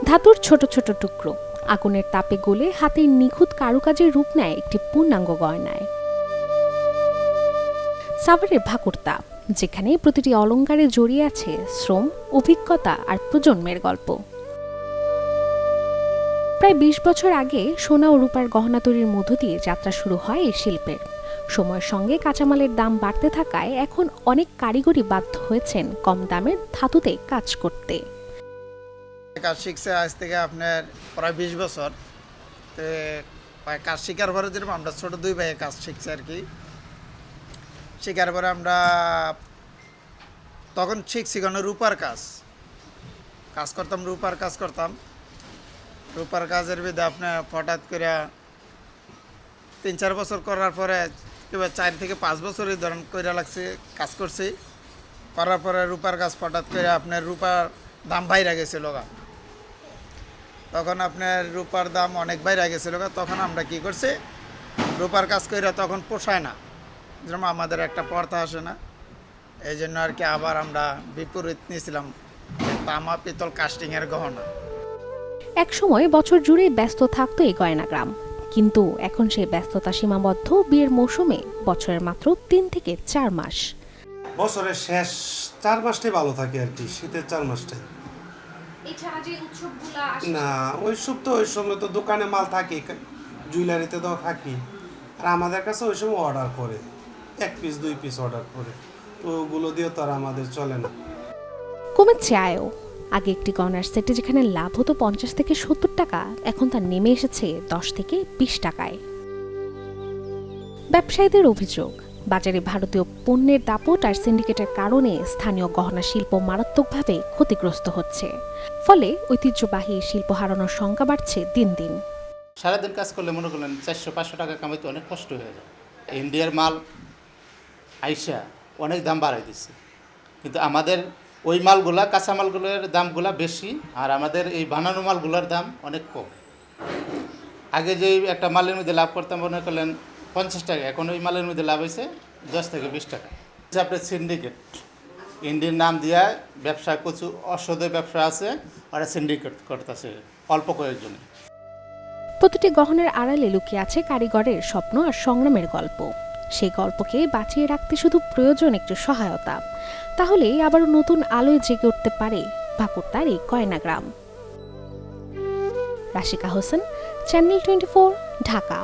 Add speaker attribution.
Speaker 1: ধাতুর ছোট ছোট টুকরো আগুনের তাপে গলে হাতের নিখুঁত কারুকাজের রূপ নেয় একটি পূর্ণাঙ্গ গয়নায়। সাভারের ভাকুরতা, যেখানে প্রতিটি অলংকারে জড়িয়ে আছে শ্রম, অভিজ্ঞতা আর প্রজন্মের গল্প। প্রায় ২০ বছর আগে সোনা ও রূপার গহনা তৈরির মধ্য দিয়ে যাত্রা শুরু হয় এই শিল্পের। সময়ের সঙ্গে কাঁচামালের দাম বাড়তে থাকায় এখন অনেক কারিগরই বাধ্য হয়েছেন কম দামের ধাতুতে কাজ করতে।
Speaker 2: কাজ শিখছে আজ থেকে আপনার প্রায় ২০ বছর। কাজ শিখার পরে যেরকম আমরা ছোট দুই ভাইয়ে কাজ শিখছি আর কি। শিখার পরে আমরা তখন শিখছি কেন রূপার কাজ করতাম, রূপার কাজের বিধে আপনার হঠাৎ করে ৩-৪ বছর করার পরে কিংবা ৪ থেকে ৫ বছরই ধরেন কইরা লাগছে কাজ করছি। করার পরে রূপার কাজ হঠাৎ করে আপনার রূপার দাম বাইরে গেছিল গা। তখন আপনার রূপার দাম অনেক বাইরে গেছিল গা। তখন আমরা কি করছি, রূপার কাজ কইরা তখন পোষায় না, যেরকম আমাদের একটা পর্দা আসে না, এই জন্য আর কি আবার আমরা বিপরীত নিয়েছিলাম তামা পিতল কাস্টিংয়ের গহনা।
Speaker 1: এক সময় বছর জুড়ে ব্যস্ত থাকতো এই গয়না গ্রাম, কিন্তু এখন সেই ব্যস্ততা সীমাবদ্ধ বিয়ের মৌসুমে বছরের মাত্র ৩ থেকে ৪ মাস।
Speaker 3: বছরের শেষ ৪ মাসটাই ভালো থাকে আর কি, শীতের ৪ মাসটাই। না ওইসব তো ওই সময় তো দোকানে মাল থাকে, জুয়েলারিতে তো থাকি, আর আমাদের কাছে ওই সময় অর্ডার করে 1 পিস 2 পিস অর্ডার করে, তো ওগুলো দিয়ে তো আর আমাদের চলে না।
Speaker 1: কমেছে আয়ও। আগে একটি গয়নার সেটে যেখানে লাভ হতো ৫০ থেকে ৭০ টাকা, এখন তা নেমে এসেছে ১০ থেকে ২০ টাকায়। ব্যবসায়ীদের অভিযোগ, বাজারে ভারতীয় পণ্যের দাপট আর সিন্ডিকেটের কারণে স্থানীয় গহনা শিল্প মারাত্মকভাবে ক্ষতিগ্রস্ত হচ্ছে। ফলে ঐতিহ্যবাহী শিল্প হারানোর সংখ্যা বাড়ছে দিন দিন।
Speaker 4: সারাদিন কাজ করলে মনে করলেন ৪০০-৫০০ টাকা কামাইতে অনেক কষ্ট হয়ে যায়। ইন্ডিয়ার মাল আইসা অনেক দাম বাড়াই দিচ্ছে, কিন্তু আমাদের ওই মালগুলা, কাঁচা মালগুলোর দামগুলা বেশি, আর আমাদের এই বানানো মালগুলোর দাম অনেক কম। আগে যেই একটা মালের মধ্যে লাভ করতাম মনে করলেন ৫০ টাকা, এখন ওই মালের মধ্যে লাভ হয়েছে 10 থেকে 20 টাকা। আপনার সিন্ডিকেট, ইন্ডিয়ার নাম দিয়া ব্যবসা প্রচুর অসৎ ব্যবসা আছে, ওরা সিন্ডিকেট করতেছে অল্প কয়েকজনে।
Speaker 1: প্রতিটি গহনার আড়ালে লুকিয়ে আছে কারিগরের স্বপ্ন আর সংগ্রামের গল্প। সেই গল্পকে বাঁচিয়ে রাখতে শুধু প্রয়োজন একটু সহায়তা, তাহলেই আবারও নতুন আলোয় জেগে উঠতে পারে ভাকুরতার এই গয়না গ্রাম। রাশিকা হোসেন, চ্যানেল 24, ঢাকা।